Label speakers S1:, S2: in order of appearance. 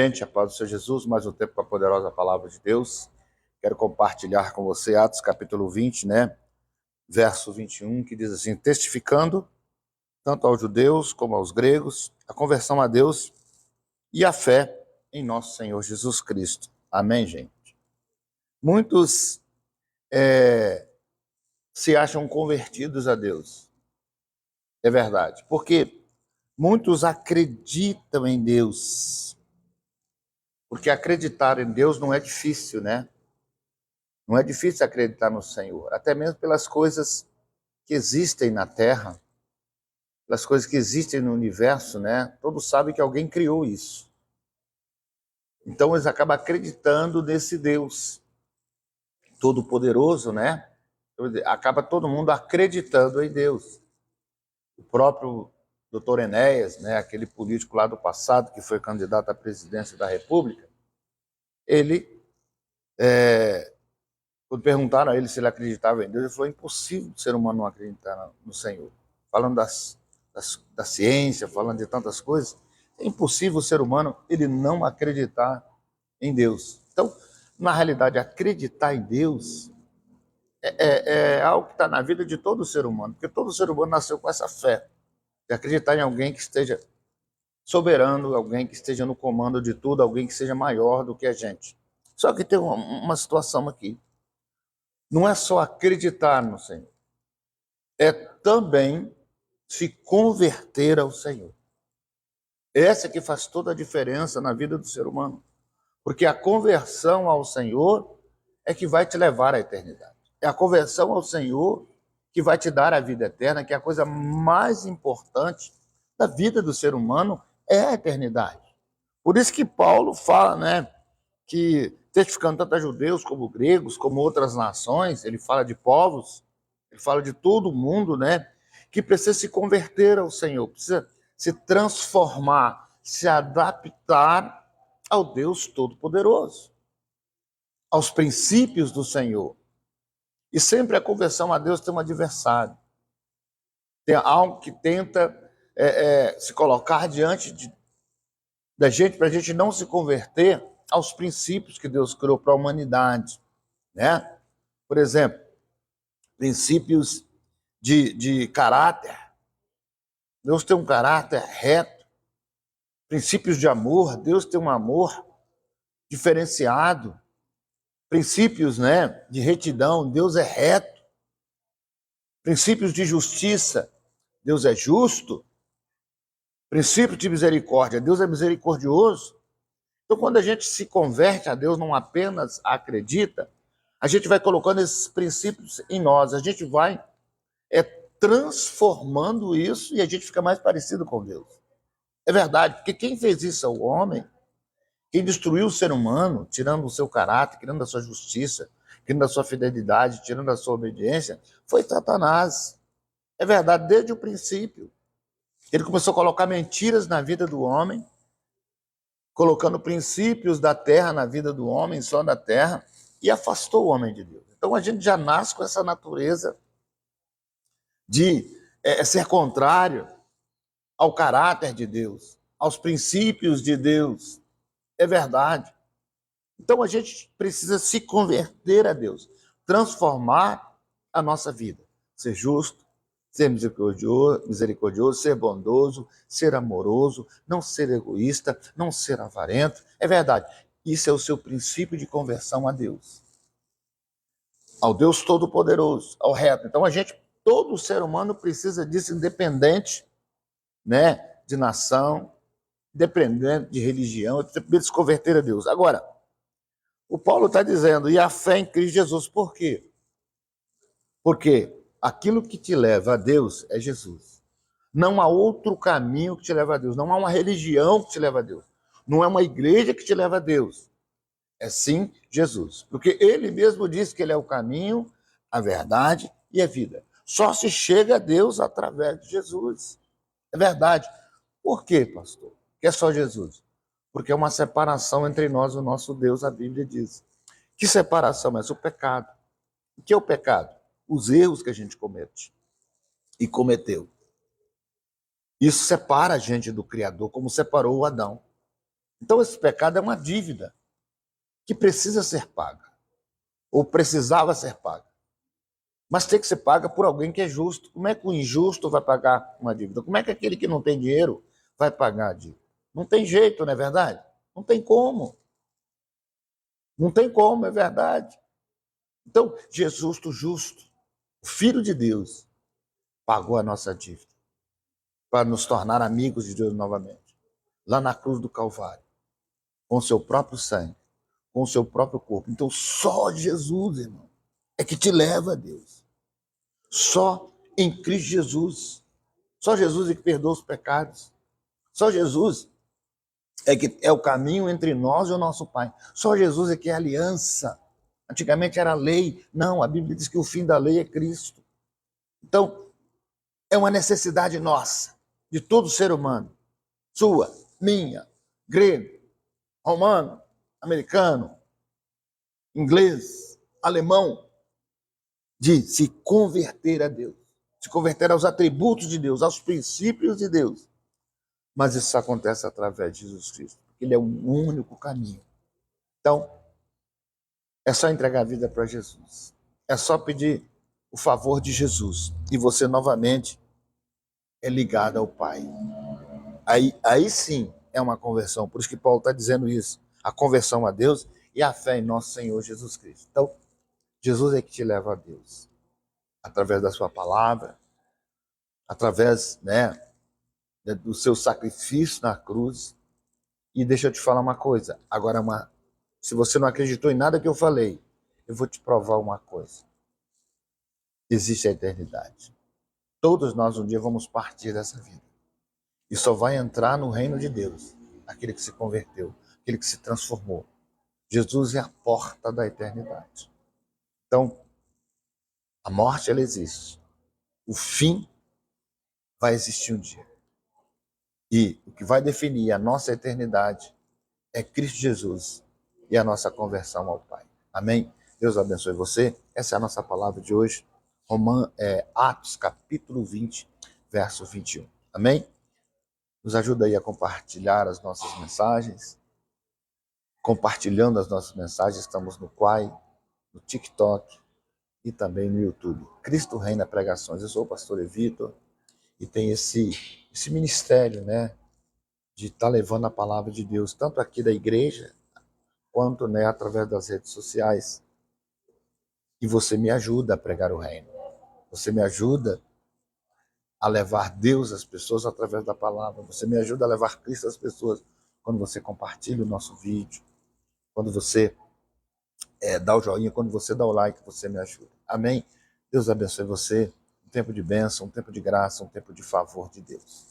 S1: Gente, a paz do Senhor Jesus, mais um tempo com a poderosa palavra de Deus. Quero compartilhar com você Atos capítulo 20, verso 21, que diz assim: testificando tanto aos judeus como aos gregos a conversão a Deus e a fé em nosso Senhor Jesus Cristo. Amém, gente? Muitos se acham convertidos a Deus. É verdade, porque muitos acreditam em Deus. Porque acreditar em Deus não é difícil, né? Não é difícil acreditar no Senhor, até mesmo pelas coisas que existem na Terra, pelas coisas que existem no universo, né? Todos sabem que alguém criou isso. Então eles acabam acreditando nesse Deus todo-poderoso, né? Acaba todo mundo acreditando em Deus. O próprio Dr. Enéas, né, aquele político lá do passado que foi candidato à presidência da República, ele, quando perguntaram a ele se ele acreditava em Deus, ele falou: é impossível o ser humano não acreditar no Senhor. Falando da ciência, falando de tantas coisas, é impossível o ser humano ele não acreditar em Deus. Então, na realidade, acreditar em Deus é algo que está na vida de todo ser humano, porque todo ser humano nasceu com essa fé, de acreditar em alguém que esteja soberano, alguém que esteja no comando de tudo, alguém que seja maior do que a gente. Só que tem uma situação aqui. Não é só acreditar no Senhor, é também se converter ao Senhor. Essa que faz toda a diferença na vida do ser humano. Porque a conversão ao Senhor é que vai te levar à eternidade. É a conversão ao Senhor que vai te dar a vida eterna, que é a coisa mais importante da vida do ser humano, é a eternidade. Por isso que Paulo fala, que testificando tanto a judeus como gregos, como outras nações, ele fala de povos, ele fala de todo mundo, que precisa se converter ao Senhor, precisa se transformar, se adaptar ao Deus Todo-Poderoso, aos princípios do Senhor. E sempre a conversão a Deus tem um adversário, tem algo que tenta se colocar diante da gente, para a gente não se converter aos princípios que Deus criou para a humanidade, né? Por exemplo, princípios de caráter. Deus tem um caráter reto. Princípios de amor. Deus tem um amor diferenciado. Princípios, de retidão. Deus é reto. Princípios de justiça. Deus é justo. Princípios de misericórdia. Deus é misericordioso. Então, quando a gente se converte a Deus, não apenas acredita, a gente vai colocando esses princípios em nós, a gente vai transformando isso e a gente fica mais parecido com Deus. É verdade, porque quem fez isso é o homem, quem destruiu o ser humano, tirando o seu caráter, tirando a sua justiça, tirando a sua fidelidade, tirando a sua obediência, foi Satanás. É verdade, desde o princípio. Ele começou a colocar mentiras na vida do homem, colocando princípios da terra na vida do homem, só da terra, e afastou o homem de Deus. Então a gente já nasce com essa natureza de ser contrário ao caráter de Deus, aos princípios de Deus. É verdade. Então a gente precisa se converter a Deus, transformar a nossa vida, ser justo, ser misericordioso, ser bondoso, ser amoroso, não ser egoísta, não ser avarento. É verdade. Isso é o seu princípio de conversão a Deus, ao Deus Todo-Poderoso, ao reto. Então todo ser humano precisa disso, independente, de nação, independente de religião, de se converter a Deus. Agora, o Paulo está dizendo, e a fé em Cristo Jesus, por quê? Porque aquilo que te leva a Deus é Jesus. Não há outro caminho que te leva a Deus. Não há uma religião que te leva a Deus. Não é uma igreja que te leva a Deus. É sim Jesus. Porque ele mesmo disse que ele é o caminho, a verdade e a vida. Só se chega a Deus através de Jesus. É verdade. Por quê, pastor? Que é só Jesus? Porque é uma separação entre nós e o nosso Deus, a Bíblia diz. Que separação é essa? O pecado. O que é o pecado? Os erros que a gente comete e cometeu. Isso separa a gente do Criador, como separou o Adão. Então esse pecado é uma dívida que precisa ser paga, ou precisava ser paga. Mas tem que ser paga por alguém que é justo. Como é que o injusto vai pagar uma dívida? Como é que aquele que não tem dinheiro vai pagar a dívida? Não tem jeito, não é verdade? Não tem como. Não tem como, é verdade. Então, Jesus, o justo, o Filho de Deus, pagou a nossa dívida para nos tornar amigos de Deus novamente. Lá na cruz do Calvário, com o seu próprio sangue, com o seu próprio corpo. Então, só Jesus, irmão, é que te leva a Deus. Só em Cristo Jesus. Só Jesus é que perdoa os pecados. Só Jesus é que é o caminho entre nós e o nosso Pai. Só Jesus é que é aliança. Antigamente era lei. Não, a Bíblia diz que o fim da lei é Cristo. Então, é uma necessidade nossa, de todo ser humano. Sua, minha, grego, romano, americano, inglês, alemão, de se converter a Deus. Se converter aos atributos de Deus, aos princípios de Deus. Mas isso acontece através de Jesus Cristo. Ele é o único caminho. Então, é só entregar a vida para Jesus. É só pedir o favor de Jesus. E você novamente é ligado ao Pai. Aí sim é uma conversão. Por isso que Paulo está dizendo isso. A conversão a Deus e a fé em nosso Senhor Jesus Cristo. Então, Jesus é que te leva a Deus. Através da sua palavra, através do seu sacrifício na cruz. E deixa eu te falar uma coisa. Agora, se você não acreditou em nada que eu falei, eu vou te provar uma coisa. Existe a eternidade. Todos nós um dia vamos partir dessa vida. E só vai entrar no reino de Deus aquele que se converteu, aquele que se transformou. Jesus é a porta da eternidade. Então, a morte, ela existe. O fim vai existir um dia. E o que vai definir a nossa eternidade é Cristo Jesus e a nossa conversão ao Pai. Amém? Deus abençoe você. Essa é a nossa palavra de hoje. Atos, capítulo 20, verso 21. Amém? Nos ajuda aí a compartilhar as nossas mensagens. Compartilhando as nossas mensagens, estamos no Quai, no TikTok e também no YouTube. Cristo Reina Pregações. Eu sou o pastor Vitor e tem esse ministério, de estar levando a palavra de Deus, tanto aqui da igreja, quanto através das redes sociais. E você me ajuda a pregar o reino. Você me ajuda a levar Deus às pessoas através da palavra. Você me ajuda a levar Cristo às pessoas quando você compartilha o nosso vídeo, quando você dá o joinha, quando você dá o like, você me ajuda. Amém? Deus abençoe você. Um tempo de bênção, um tempo de graça, um tempo de favor de Deus.